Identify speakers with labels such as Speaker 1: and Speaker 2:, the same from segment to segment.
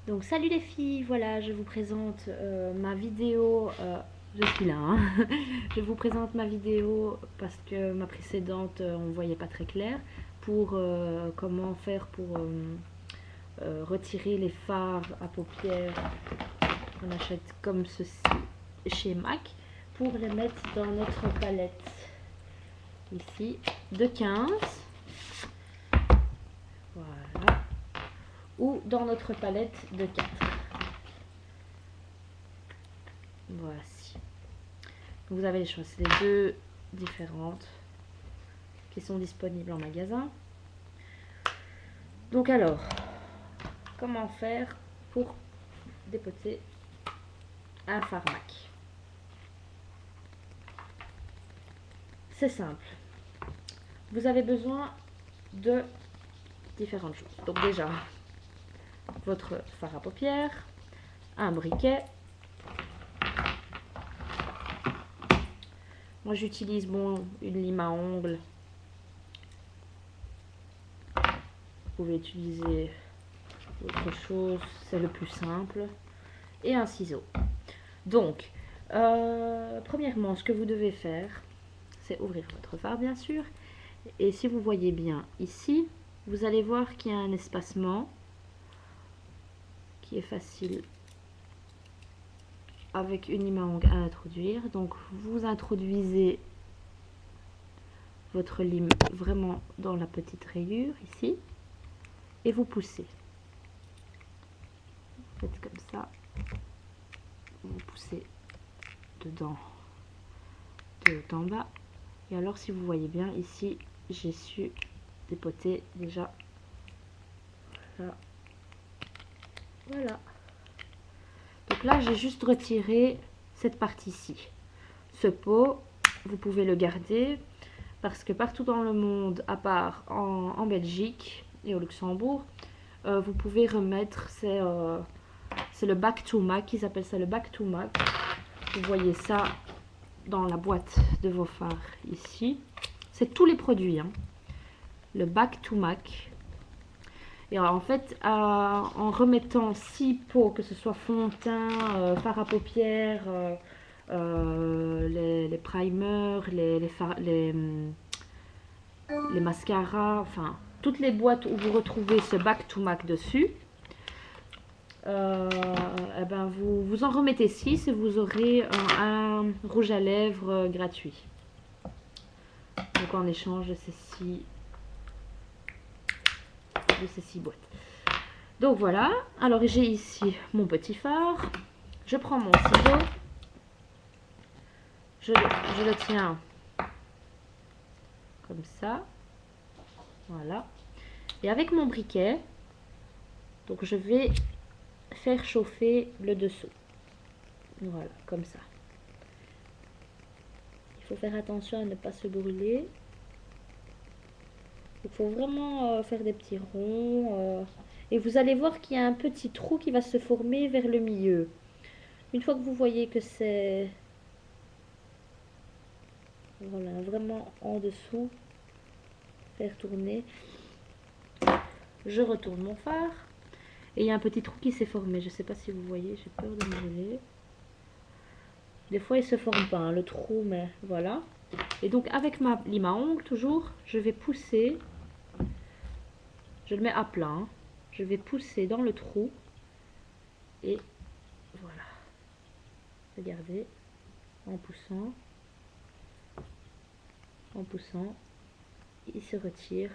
Speaker 1: Donc salut les filles, voilà je vous présente ma vidéo, je suis là, hein. Je vous présente ma vidéo parce que ma précédente on ne voyait pas très clair pour comment faire pour retirer les fards à paupières qu'on achète comme ceci chez MAC pour les mettre dans notre palette ici de 15, voilà, ou dans notre palette de 4. Voici. Vous avez les choix, c'est les deux différentes qui sont disponibles en magasin. Donc alors, comment faire pour dépoter un pharmac? C'est simple. Vous avez besoin de différentes choses. Donc déjà, votre fard à paupières, un briquet. Moi j'utilise une lime à ongles. Vous pouvez utiliser autre chose, c'est le plus simple. Et un ciseau. Donc, premièrement, ce que vous devez faire, c'est ouvrir votre fard bien sûr. Et si vous voyez bien ici, vous allez voir qu'il y a un espacement qui est facile avec une lime à ongles à introduire. Donc vous introduisez votre lime vraiment dans la petite rayure ici et vous poussez. Vous faites comme ça, vous poussez dedans de haut en bas. Et alors si vous voyez bien ici, j'ai su dépoter déjà. Voilà. Donc là j'ai juste retiré cette partie-ci. Ce pot, vous pouvez le garder parce que partout dans le monde, à part en Belgique et au Luxembourg, vous pouvez remettre, c'est le back to Mac, ils appellent ça le back to Mac. Vous voyez ça dans la boîte de vos fards ici. C'est tous les produits, hein. Le back to Mac. Et alors, en fait, en remettant 6 pots, que ce soit fond de teint, fard à paupières, les primers, les mascaras, enfin, toutes les boîtes où vous retrouvez ce back to Mac dessus, eh ben vous en remettez 6 et vous aurez un rouge à lèvres gratuit. Donc en échange de ces 6 boîtes. Donc voilà, alors j'ai ici mon petit fard, je prends mon ciseau, je le tiens comme ça, voilà, et avec mon briquet, donc je vais faire chauffer le dessous, voilà, comme ça. Il faut faire attention à ne pas se brûler. Il faut vraiment faire des petits ronds. Et vous allez voir qu'il y a un petit trou qui va se former vers le milieu. Une fois que vous voyez que c'est... Voilà, vraiment en dessous. Faire tourner. Je retourne mon phare. Et il y a un petit trou qui s'est formé. Je ne sais pas si vous voyez, j'ai peur de me brûler. Des fois, il ne se forme pas, hein, le trou, mais voilà. Et donc, avec ma lime à ongles, toujours, je vais pousser. Je le mets à plat. Hein. Je vais pousser dans le trou. Et voilà. Regardez. En poussant. En poussant. Il se retire.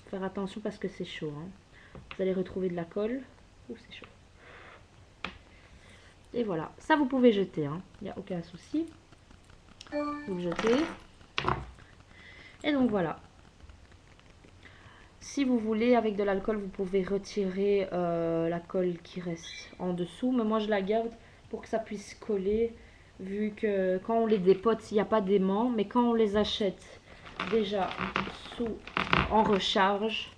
Speaker 1: Faire attention parce que c'est chaud. Hein. Vous allez retrouver de la colle. Ouh, c'est chaud. Et voilà. Ça, vous pouvez jeter. Hein. Il n'y a aucun souci. Vous le jetez. Et donc, voilà. Si vous voulez, avec de l'alcool, vous pouvez retirer la colle qui reste en dessous. Mais moi, je la garde pour que ça puisse coller. Vu que quand on les dépote, il n'y a pas d'aimant. Mais quand on les achète déjà en recharge,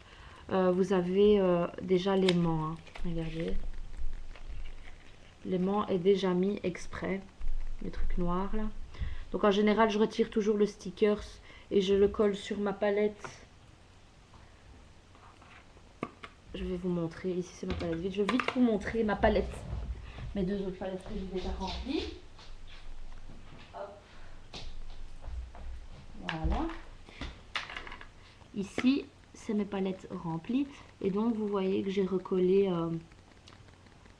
Speaker 1: vous avez déjà l'aimant. Hein. Regardez. L'aimant est déjà mis exprès. Le truc noir là. Donc en général, je retire toujours le sticker et je le colle sur ma palette. je vais vous montrer. Ici, c'est ma palette vide. Je vais vite vous montrer ma palette. Mes 2 autres palettes que j'ai déjà remplies. Hop. Voilà. Ici, c'est mes palettes remplies. Et donc, vous voyez que j'ai recollé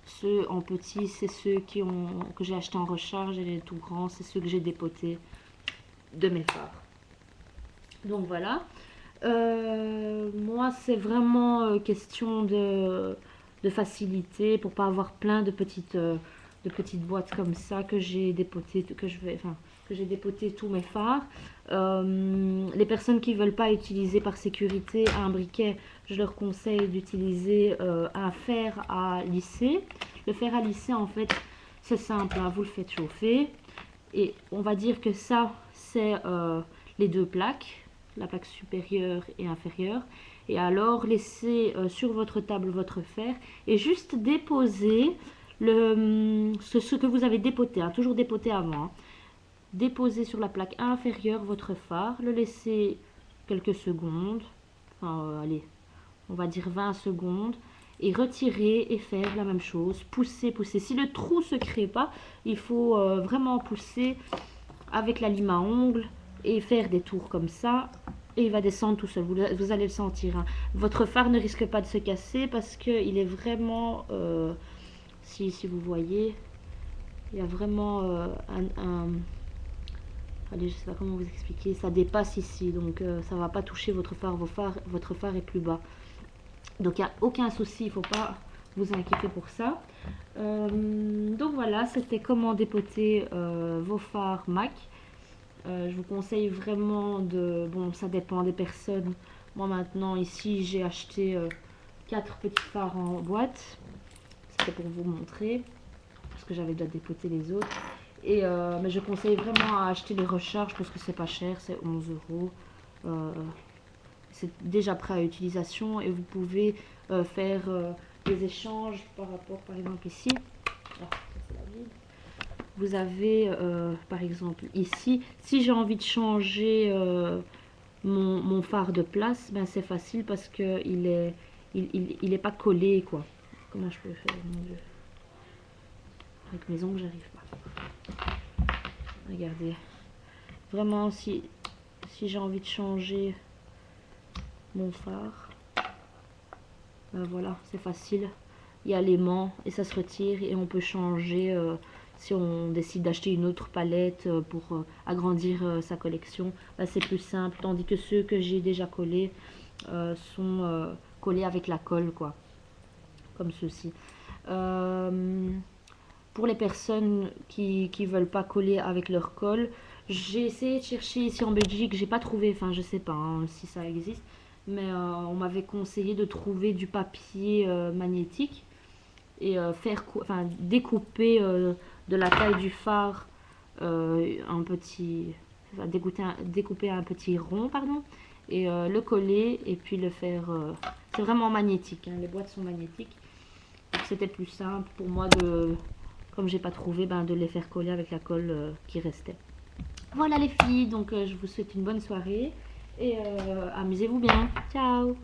Speaker 1: ceux en petit. C'est ceux que j'ai acheté en recharge. Et les tout grands, c'est ceux que j'ai dépotés de mes fards. Donc, voilà. Moi, c'est vraiment question de facilité pour pas avoir plein de petites boîtes comme ça que j'ai dépoté, que j'ai dépoté tous mes fards. Les personnes qui veulent pas utiliser par sécurité un briquet, je leur conseille d'utiliser un fer à lisser. Le fer à lisser, en fait, c'est simple, hein, vous le faites chauffer et on va dire que ça, c'est les 2 plaques, la plaque supérieure et inférieure. Et alors, laissez sur votre table votre fer et juste déposer ce que vous avez dépoté, hein, toujours dépoté avant. Hein. Déposez sur la plaque inférieure votre fard, le laissez quelques secondes, enfin allez, on va dire 20 secondes, et retirer et faire la même chose, pousser, pousser. Si le trou se crée pas, il faut vraiment pousser avec la lime à ongles et faire des tours comme ça. Et il va descendre tout seul, vous allez le sentir. Hein. Votre fard ne risque pas de se casser parce qu'il est vraiment, si vous voyez, il y a vraiment allez, je sais pas comment vous expliquer, ça dépasse ici, donc ça va pas toucher votre fard, votre fard est plus bas. Donc il n'y a aucun souci, il ne faut pas vous inquiéter pour ça. Donc voilà, c'était comment dépoter vos fards MAC. Je vous conseille vraiment de... Bon, ça dépend des personnes. Moi maintenant, ici, j'ai acheté 4 petits fards en boîte. C'était pour vous montrer. Parce que j'avais déjà dépoté les autres. Et, mais je conseille vraiment à acheter les recharges parce que c'est pas cher, c'est 11 €. C'est déjà prêt à utilisation et vous pouvez faire des échanges par rapport, par exemple ici. Ah, ça, c'est la vide. Vous avez par exemple ici, si j'ai envie de changer mon fard de place, ben c'est facile parce que il est pas collé quoi. Comment je peux faire, mon Dieu? Avec mes ongles, j'arrive pas. Regardez. Vraiment, si j'ai envie de changer mon fard, ben voilà, c'est facile. Il y a l'aimant et ça se retire et on peut changer si on décide d'acheter une autre palette pour agrandir sa collection. Ben c'est plus simple, tandis que ceux que j'ai déjà collés sont collés avec la colle, quoi, comme ceci. Pour les personnes qui veulent pas coller avec leur colle, j'ai essayé de chercher ici en Belgique, j'ai pas trouvé, enfin je sais pas hein, si ça existe, mais on m'avait conseillé de trouver du papier magnétique et découper de la taille du phare un petit, enfin, découper un petit rond, pardon, et le coller et puis le faire. C'est vraiment magnétique, hein, les boîtes sont magnétiques. C'était plus simple pour moi de, comme j'ai pas trouvé, ben, de les faire coller avec la colle qui restait. Voilà les filles, donc je vous souhaite une bonne soirée et amusez-vous bien. Ciao!